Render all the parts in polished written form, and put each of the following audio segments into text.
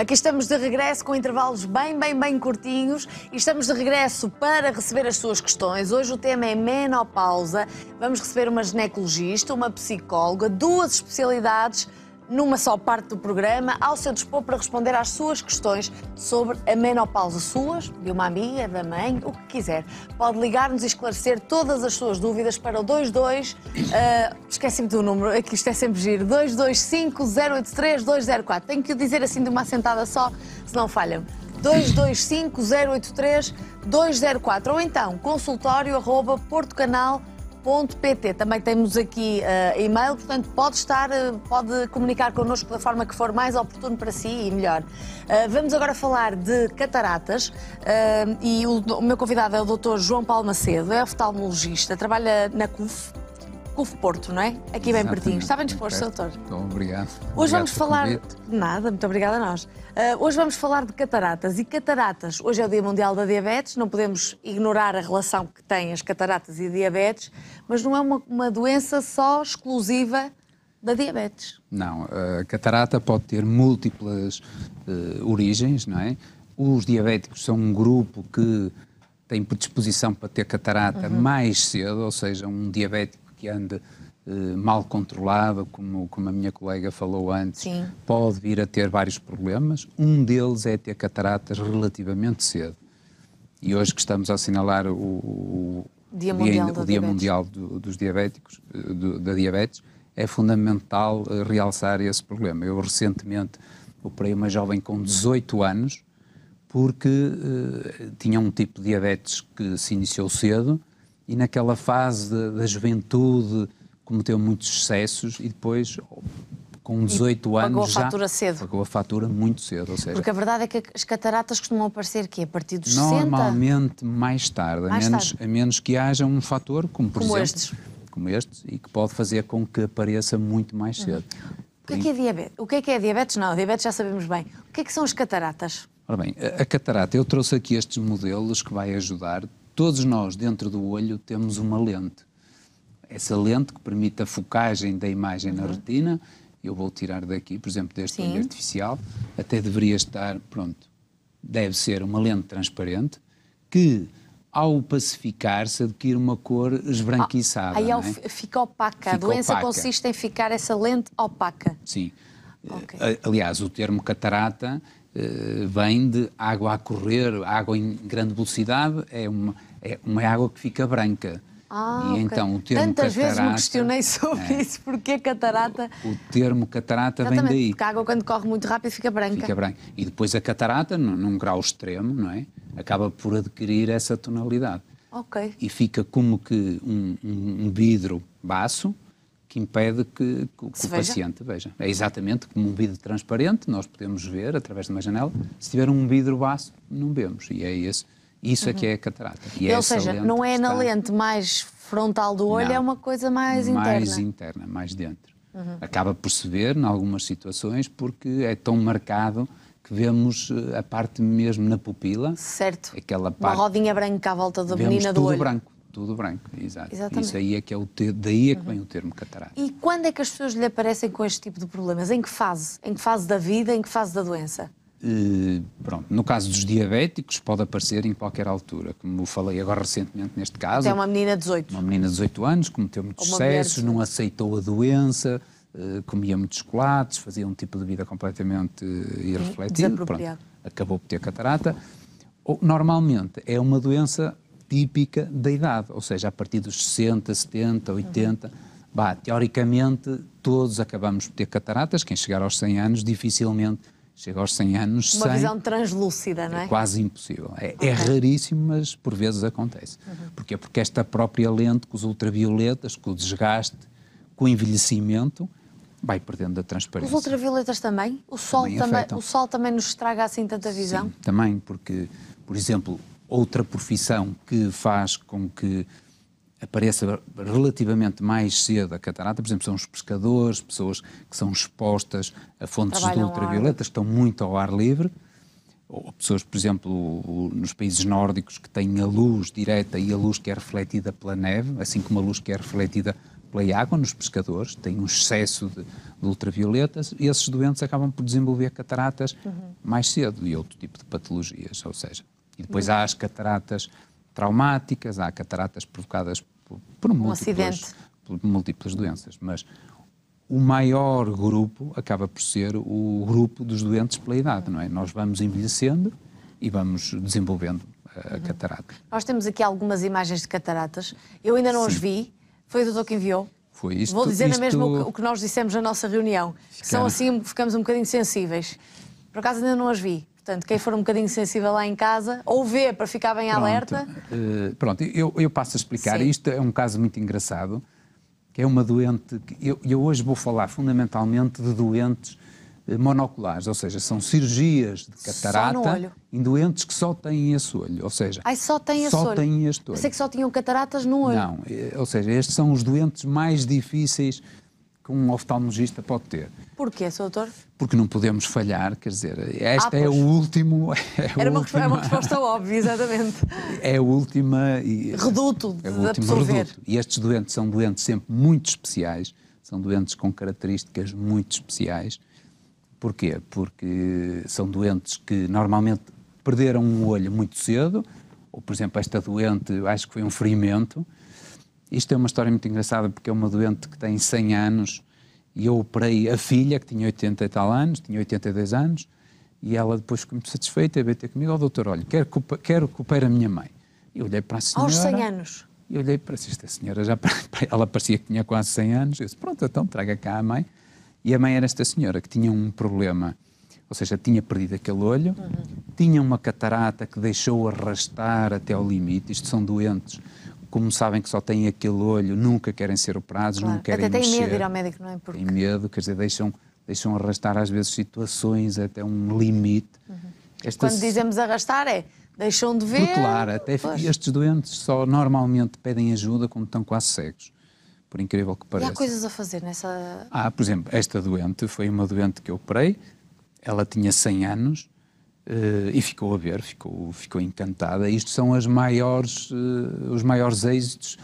Aqui estamos de regresso com intervalos bem curtinhos e estamos de regresso para receber as suas questões. Hoje o tema é menopausa. Vamos receber uma ginecologista, uma psicóloga, duas especialidades numa só parte do programa, ao seu dispor para responder às suas questões sobre a menopausa, suas, de uma amiga, da mãe, o que quiser. Pode ligar-nos e esclarecer todas as suas dúvidas para o 22... esqueci-me do número, aqui isto é sempre giro, 225-083-204. Tenho que o dizer assim de uma assentada só, senão falham. 225-083-204 ou então consultório@portocanal.pt. Também temos aqui e-mail, portanto pode comunicar connosco da forma que for mais oportuno para si e melhor. Vamos agora falar de cataratas e o meu convidado é o Dr. João Paulo Macedo, é oftalmologista, trabalha na CUF Porto, não é? Aqui bem pertinho. Está bem disposto, doutor? Então, obrigado. Hoje vamos falar... Nada, muito obrigada a nós. Hoje vamos falar de cataratas. E cataratas, hoje é o Dia Mundial da Diabetes, não podemos ignorar a relação que têm as cataratas e a diabetes, mas não é uma doença só exclusiva da diabetes. Não, a catarata pode ter múltiplas origens, não é? Os diabéticos são um grupo que tem predisposição para ter catarata mais cedo, ou seja, um diabético que anda mal controlado, como a minha colega falou antes, sim, pode vir a ter vários problemas. Um deles é ter cataratas relativamente cedo. E hoje que estamos a assinalar o Dia Mundial dos Diabéticos, da diabetes, é fundamental realçar esse problema. Eu recentemente operei uma jovem com 18 anos porque tinha um tipo de diabetes que se iniciou cedo e naquela fase da juventude cometeu muitos excessos e depois, com 18 anos, pagou a fatura cedo. Pagou a fatura muito cedo. Ou seja, porque a verdade é que as cataratas costumam aparecer aqui a partir dos 60? Normalmente mais tarde, a menos que haja um fator, como estes, e que pode fazer com que apareça muito mais cedo. O que é diabetes? O que é diabetes? Não, a diabetes já sabemos bem. O que é que são as cataratas? Ora bem, a catarata, eu trouxe aqui estes modelos que vai ajudar. Todos nós, dentro do olho, temos uma lente. Essa lente que permite a focagem da imagem na retina, eu vou tirar daqui, por exemplo, deste olho artificial, até deveria estar, pronto, deve ser uma lente transparente, que ao pacificar-se adquire uma cor esbranquiçada. Aí fica opaca, a doença consiste em ficar essa lente opaca. Sim. Okay. Aliás, o termo catarata vem de água a correr, água em grande velocidade, é uma água que fica branca. E então o termo Tantas catarata, vezes me questionei sobre isso, porque catarata... O termo catarata vem daí. Porque a água quando corre muito rápido fica branca. Fica branca. E depois a catarata, num grau extremo, não é? Acaba por adquirir essa tonalidade. Ok. E fica como que um vidro baço que impede que o paciente veja. É exatamente como um vidro transparente, nós podemos ver através de uma janela. Se tiver um vidro baço, não vemos. E é isso é que é a catarata. Ou seja, não é na lente mais frontal do olho, é uma coisa mais interna. Mais interna, mais dentro. Acaba por se ver em algumas situações porque é tão marcado que vemos a parte mesmo na pupila. Certo. Aquela parte, uma rodinha branca à volta da menina do olho. Tudo branco, exato. Exatamente. Isso aí é que é daí é que vem o termo catarata. E quando é que as pessoas lhe aparecem com este tipo de problemas? Em que fase? Em que fase da vida? Em que fase da doença? Pronto, no caso dos diabéticos pode aparecer em qualquer altura, como falei agora recentemente neste caso. É uma menina de 18. Uma menina de 18 anos, cometeu muitos excessos, não aceitou a doença, comia muitos chocolates, fazia um tipo de vida completamente irrefletido, pronto, acabou por ter catarata. Normalmente é uma doença típica da idade, ou seja, a partir dos 60, 70, 80, teoricamente todos acabamos por ter cataratas. Quem chegar aos 100 anos dificilmente chega aos 100 anos sem... Uma visão translúcida, não é? É quase impossível. É raríssimo, mas por vezes acontece. Porquê? Porque esta própria lente, com os ultravioletas, com o desgaste, com o envelhecimento, vai perdendo a transparência. Os ultravioletas também? O sol também nos estraga assim tanta visão? Sim, também, porque, por exemplo, outra profissão que faz com que apareça relativamente mais cedo a catarata, por exemplo, são os pescadores, pessoas que são expostas a fontes de ultravioletas, que estão muito ao ar livre, ou pessoas, por exemplo, nos países nórdicos que têm a luz direta e a luz que é refletida pela neve, assim como a luz que é refletida pela água nos pescadores, têm um excesso de ultravioletas, e esses doentes acabam por desenvolver cataratas mais cedo e outro tipo de patologias, ou seja, e depois há as cataratas traumáticas, há cataratas provocadas por múltiplas doenças, mas o maior grupo acaba por ser o grupo dos doentes pela idade, não é? Nós vamos envelhecendo e vamos desenvolvendo a catarata. Nós temos aqui algumas imagens de cataratas, eu ainda não as vi, foi o doutor que enviou. Foi isto. Vou dizer na mesma o que nós dissemos na nossa reunião, que são assim, ficamos um bocadinho sensíveis. Por acaso ainda não as vi. Portanto, quem for um bocadinho sensível lá em casa, ou vê para ficar bem alerta. Pronto, eu passo a explicar. Sim. Isto é um caso muito engraçado, que é uma doente... Eu hoje vou falar fundamentalmente de doentes monoculares, ou seja, são cirurgias de catarata em doentes que só têm esse olho, ou seja... Só têm esse olho? Só têm este olho. Eu sei que só tinham cataratas no olho. Não, ou seja, estes são os doentes mais difíceis que um oftalmologista pode ter. Porquê, Sr. Doutor? Porque não podemos falhar, quer dizer, este é o último... Era uma resposta óbvia, exatamente. É a última... Reduto de absorver. E estes doentes são doentes sempre muito especiais, são doentes com características muito especiais. Porquê? Porque são doentes que normalmente perderam um olho muito cedo, ou, por exemplo, esta doente, acho que foi um ferimento. Isto é uma história muito engraçada, porque é uma doente que tem 100 anos, e eu operei a filha, que tinha 80 e tal anos, tinha 82 anos, e ela depois ficou muito satisfeita, veio ter comigo: doutor, olha, quero que opere a minha mãe. E eu olhei para a senhora... Aos 100 anos? E olhei para esta senhora, ela parecia que tinha quase 100 anos, eu disse: pronto, então traga cá a mãe. E a mãe era esta senhora, que tinha um problema, ou seja, tinha perdido aquele olho, tinha uma catarata que deixou arrastar até ao limite. Isto são doentes, como sabem que só têm aquele olho, nunca querem ser operados, não querem mexer. Até têm medo de ir ao médico, não é? Têm medo, quer dizer, deixam arrastar às vezes situações até um limite. Quando dizemos arrastar deixam de ver... Claro, até estes doentes só normalmente pedem ajuda quando estão quase cegos. Por incrível que pareça. E há coisas a fazer nessa... Por exemplo, esta doente foi uma doente que eu operei, ela tinha 100 anos e ficou a ver, ficou encantada. Isto são os maiores êxitos,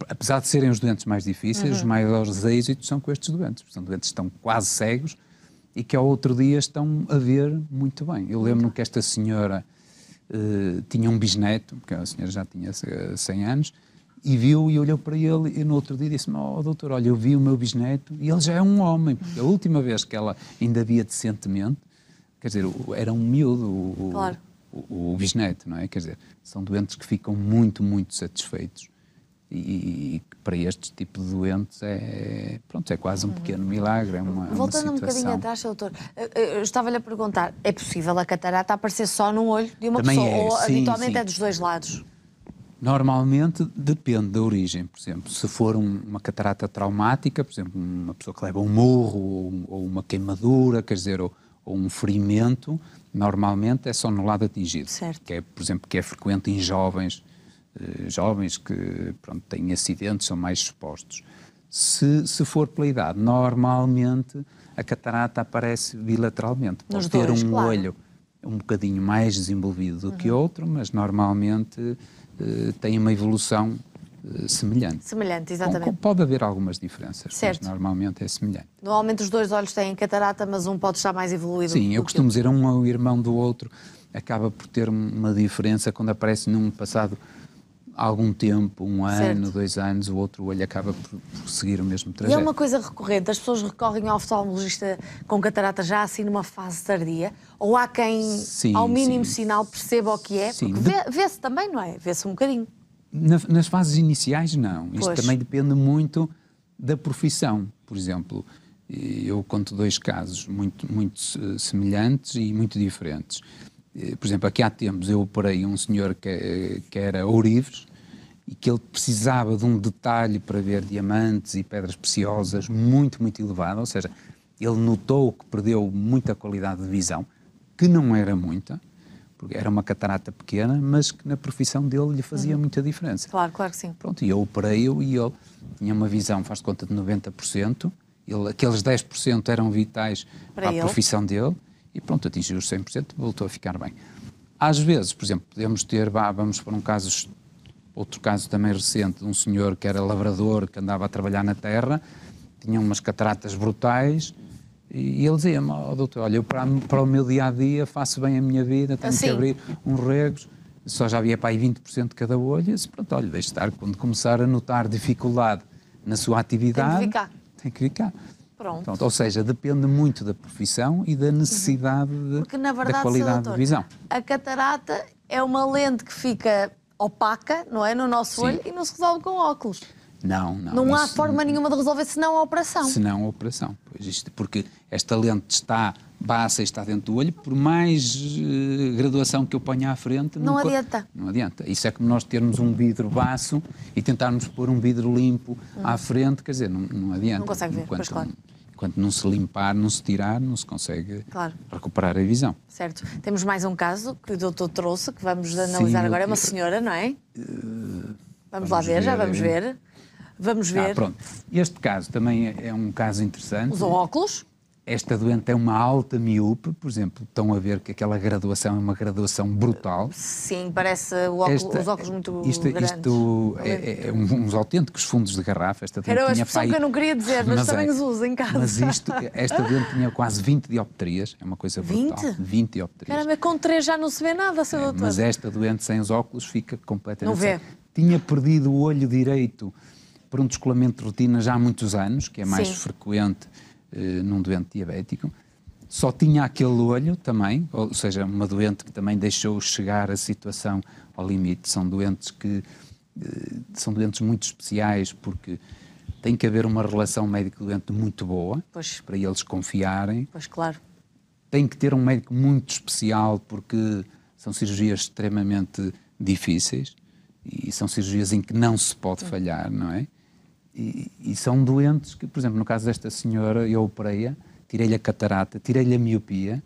apesar de serem os doentes mais difíceis, os maiores êxitos são com estes doentes. São doentes que estão quase cegos e que ao outro dia estão a ver muito bem. Eu lembro-me que esta senhora tinha um bisneto, porque a senhora já tinha 100 anos, e viu e olhou para ele, e no outro dia disse-me: doutor, olha, eu vi o meu bisneto e ele já é um homem. Porque a última vez que ela ainda via decentemente, quer dizer, era um miúdo claro. o bisneto, não é? Quer dizer, são doentes que ficam muito, muito satisfeitos. E para este tipo de doentes é quase um pequeno milagre, é uma Voltando uma um bocadinho atrás, doutor, eu estava-lhe a perguntar, é possível a catarata aparecer só num olho de uma Também pessoa, ou sim, habitualmente sim. É dos dois lados? Normalmente depende da origem. Por exemplo, se for uma catarata traumática, por exemplo, uma pessoa que leva um murro ou uma queimadura, quer dizer, ou um ferimento, normalmente é só no lado atingido. Certo. Que é, por exemplo, que é frequente em jovens que têm acidentes, são mais expostos. Se for pela idade, normalmente a catarata aparece bilateralmente. Pode ter um olho um bocadinho mais desenvolvido do que outro, mas normalmente tem uma evolução semelhante. Semelhante, exatamente. Pode haver algumas diferenças, certo. Mas normalmente é semelhante. Normalmente os dois olhos têm catarata, mas um pode estar mais evoluído. Sim, eu costumo dizer, um é o irmão do outro, acaba por ter uma diferença quando aparece num passado algum tempo, um ano, 2 anos, o outro olho acaba por seguir o mesmo trajeto. E é uma coisa recorrente, as pessoas recorrem ao oftalmologista com catarata já assim numa fase tardia? Ou há quem, ao mínimo sinal, perceba o que é? Sim. Porque vê-se também, não é? Vê-se um bocadinho. Nas fases iniciais, não. Isto Pois. também depende muito da profissão. Por exemplo, eu conto 2 casos muito semelhantes e muito diferentes. Por exemplo, aqui há tempos eu operei um senhor que era ourives e que ele precisava de um detalhe para ver diamantes e pedras preciosas muito, muito elevado, ou seja, ele notou que perdeu muita qualidade de visão, que não era muita, porque era uma catarata pequena, mas que na profissão dele lhe fazia muita diferença. Claro, claro que sim. Pronto, e eu operei-o e ele tinha uma visão, faz de conta, de 90%, aqueles 10% eram vitais para a profissão dele, e pronto, atingiu os 100%, voltou a ficar bem. Às vezes, por exemplo, podemos ter, vamos para um caso Outro caso também recente, de um senhor que era lavrador, que andava a trabalhar na terra, tinha umas cataratas brutais, e ele dizia-me: doutor, olha, eu para o meu dia-a-dia faço bem a minha vida, tenho que abrir uns regos, só já havia para aí 20% de cada olho, e disse: pronto, olha, deixe estar, quando começar a notar dificuldade na sua atividade, tem que ficar. Pronto. Ou seja, depende muito da profissão e da necessidade Porque, na verdade, da qualidade de visão. A catarata é uma lente que fica opaca, não é, no nosso olho, e não se resolve com óculos. Não há forma nenhuma de resolver senão a operação. Senão a operação. Porque esta lente baixa e está dentro do olho, por mais graduação que eu ponha à frente... Não adianta. Não adianta. Isso é como nós termos um vidro baço e tentarmos pôr um vidro limpo à frente, quer dizer, não adianta. Não consegue ver, pois claro. Enquanto não se limpar, não se tirar, não se consegue recuperar a visão. Certo. Temos mais um caso que o doutor trouxe, que vamos analisar agora. É uma senhora, não é? Vamos lá ver, já vamos ver. Vamos ver. Pronto. Este caso também é um caso interessante. Usou óculos? Esta doente é uma alta miúpe, por exemplo, estão a ver que aquela graduação é uma graduação brutal. Sim, parece os óculos muito grandes. Isto é uns autênticos fundos de garrafa. Era a expressão que eu não queria dizer, mas também os uso em casa. Mas esta doente tinha quase 20 dioptrias, é uma coisa brutal. 20 dioptrias. Caramba, com 3 já não se vê nada, seu doutor. Mas esta doente sem os óculos fica completamente... Não vê. Tinha perdido o olho direito por um descolamento de retina já há muitos anos, que é mais frequente num doente diabético. Só tinha aquele olho também, ou seja, uma doente que também deixou chegar a situação ao limite. São doentes muito especiais, porque tem que haver uma relação médico-doente muito boa, para eles confiarem. Pois, claro. Tem que ter um médico muito especial, porque são cirurgias extremamente difíceis e são cirurgias em que não se pode falhar, não é? E são doentes que, por exemplo, no caso desta senhora, eu operei-a, tirei-lhe a catarata, tirei-lhe a miopia.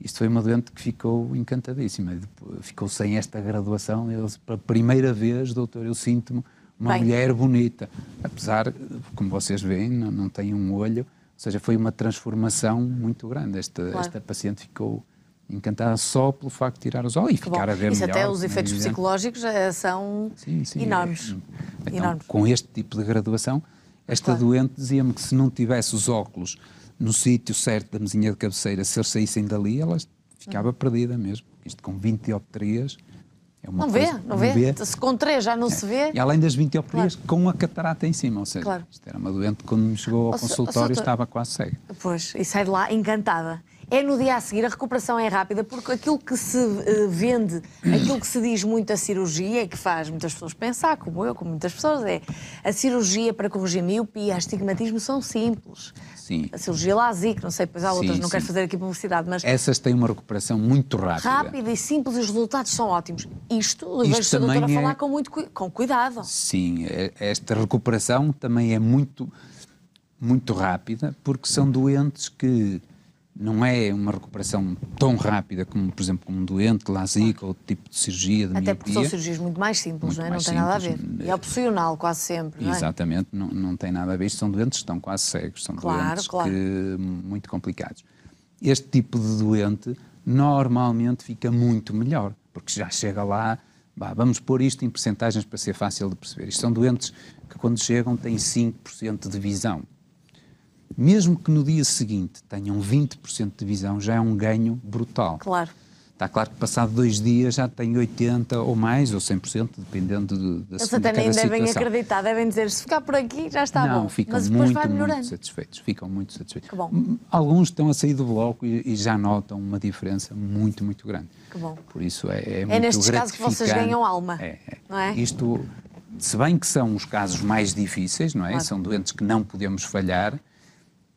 Isto foi uma doente que ficou encantadíssima. Ficou sem esta graduação. Eu, pela primeira vez, doutor, eu sinto-me uma mulher bonita. Apesar, como vocês veem, não tem um olho. Ou seja, foi uma transformação muito grande. Esta paciente ficou encantada só pelo facto de tirar os olhos e ficar a ver isso melhor. Até os efeitos psicológicos são enormes. Então, enormes. Com este tipo de graduação, esta doente dizia-me que se não tivesse os óculos no sítio certo da mesinha de cabeceira, se eles saíssem dali, ela ficava perdida mesmo. Isto com 20 dioptrias é uma coisa... Não vê. Se com 3 já não se vê... E além das 20 dioptrias, com a catarata em cima, ou seja, isto era uma doente que quando me chegou ao consultório estava quase cega. Pois, e sai de lá encantada. É no dia a seguir, a recuperação é rápida, porque aquilo que se vende, aquilo que se diz muito a cirurgia, e que faz muitas pessoas pensar, como eu, como muitas pessoas, é a cirurgia para corrigir miopia, astigmatismo são simples. Sim. A cirurgia LASIK, não sei, depois há outras, não quero fazer aqui publicidade, mas... Essas têm uma recuperação muito rápida. Rápida e simples, e os resultados são ótimos. Isto vejo a doutora falar com cuidado. Sim, esta recuperação também é muito, muito rápida, porque são doentes que... Não é uma recuperação tão rápida como, por exemplo, como um doente, LASIK ou outro tipo de cirurgia de miopia. Até porque são cirurgias muito mais simples, não é? Não tem nada a ver. E é opcional quase sempre, não é? Exatamente, não tem nada a ver. Isto são doentes que estão quase cegos, são doentes muito complicados. Este tipo de doente normalmente fica muito melhor, porque já chega lá, vamos pôr isto em percentagens para ser fácil de perceber. Isto são doentes que quando chegam têm 5% de visão. Mesmo que no dia seguinte tenham 20% de visão, já é um ganho brutal. Claro. Está claro que passado 2 dias já tem 80% ou mais, ou 100%, dependendo da situação. Eles até nem devem acreditar, devem dizer, se ficar por aqui já está bom. Não, ficam mas depois vai muito satisfeitos. Ficam muito satisfeitos. Que bom. Alguns estão a sair do bloco e já notam uma diferença muito, muito grande. Que bom. Por isso é muito nestes casos que vocês ganham alma, não é? Isto, se bem que são os casos mais difíceis, não é? Claro. São doentes que não podemos falhar,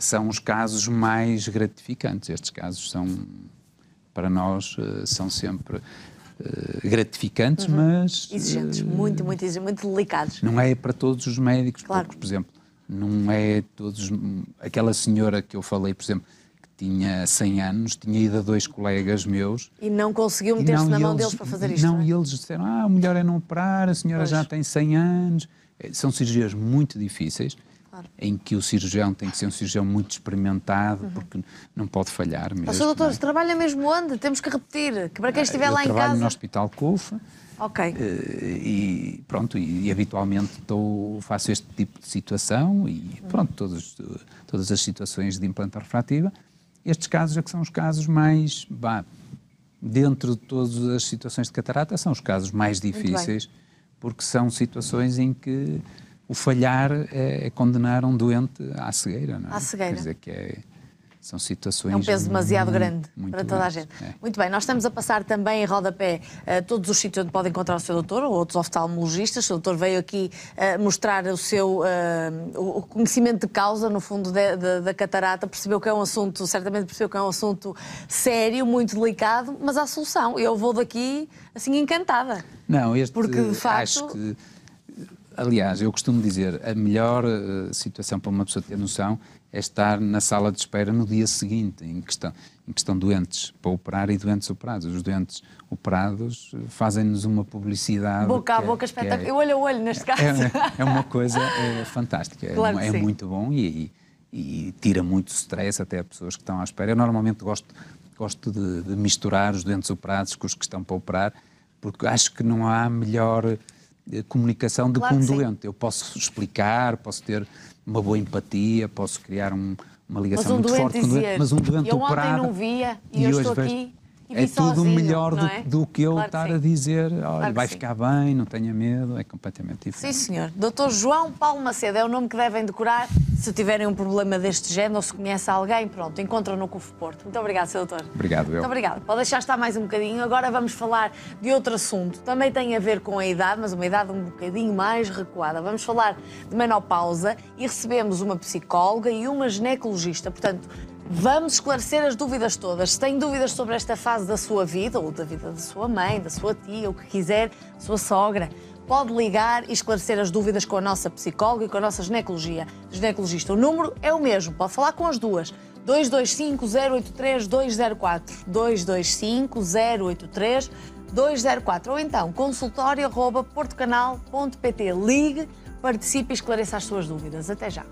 são os casos mais gratificantes. Estes casos são, para nós, são sempre gratificantes, mas... Exigentes, muito delicados. Não é para todos os médicos, claro. Porque, por exemplo, não é todos... Aquela senhora que eu falei, por exemplo, que tinha 100 anos, tinha ido a 2 colegas meus... E não conseguiu meter-se na mão deles para fazer isto, não, e eles disseram, o melhor é não operar, a senhora já tem 100 anos... São cirurgias muito difíceis. em que o cirurgião tem que ser um cirurgião muito experimentado, porque não pode falhar mesmo. Sr. Doutor, trabalha mesmo onde? Temos que repetir, que para quem estiver lá em casa... Eu trabalho no Hospital CUF. Ok. E pronto, e habitualmente faço este tipo de situação e pronto, todas as situações de implanta refrativa. Estes casos é que são os casos mais, dentro de todas as situações de catarata, são os casos mais difíceis, porque são situações em que o falhar é condenar um doente à cegueira, não é? À cegueira. Quer dizer que são situações... É um peso demasiado grande muito para toda a gente. Muito bem, nós estamos a passar também em rodapé todos os sítios onde pode encontrar o Sr. Doutor ou outros oftalmologistas. O Sr. Doutor veio aqui mostrar o seu o conhecimento de causa, no fundo, da catarata. Percebeu que é um assunto, certamente percebeu que é um assunto sério, muito delicado, mas há solução. Eu vou daqui, assim, encantada. Não, porque, de facto... acho que... Aliás, eu costumo dizer, a melhor situação para uma pessoa ter noção é estar na sala de espera no dia seguinte, em que estão doentes para operar e doentes operados. Os doentes operados fazem-nos uma publicidade... Boca a boca, espetáculo. Olho a olho, neste caso. É uma coisa fantástica. Claro é muito bom e tira muito stress até a pessoas que estão à espera. Eu normalmente gosto de misturar os doentes operados com os que estão para operar, porque acho que não há melhor comunicação do que um doente. Eu posso explicar, posso ter uma boa empatia, posso criar uma ligação muito forte com o doente, mas um doente operado... Eu ontem não via e eu estou aqui e vi é tudo sozinho, melhor do que eu estar a dizer, olha, vai ficar bem, não tenha medo, é completamente diferente. Sim, senhor. Dr. João Paulo Macedo é o nome que devem decorar se tiverem um problema deste género ou se conhece alguém, pronto, encontram no CUF Porto. Muito obrigado, Sr. Doutor. Obrigado, eu. Muito obrigado. Pode deixar estar mais um bocadinho. Agora vamos falar de outro assunto. Também tem a ver com a idade, mas uma idade um bocadinho mais recuada. Vamos falar de menopausa e recebemos uma psicóloga e uma ginecologista. Portanto, vamos esclarecer as dúvidas todas. Se tem dúvidas sobre esta fase da sua vida, ou da vida da sua mãe, da sua tia, o que quiser, sua sogra, pode ligar e esclarecer as dúvidas com a nossa psicóloga e com a nossa ginecologista. O número é o mesmo, pode falar com as duas. 225-083-204. 225-083-204. Ou então, consultório@portocanal.pt. Ligue, participe e esclareça as suas dúvidas. Até já.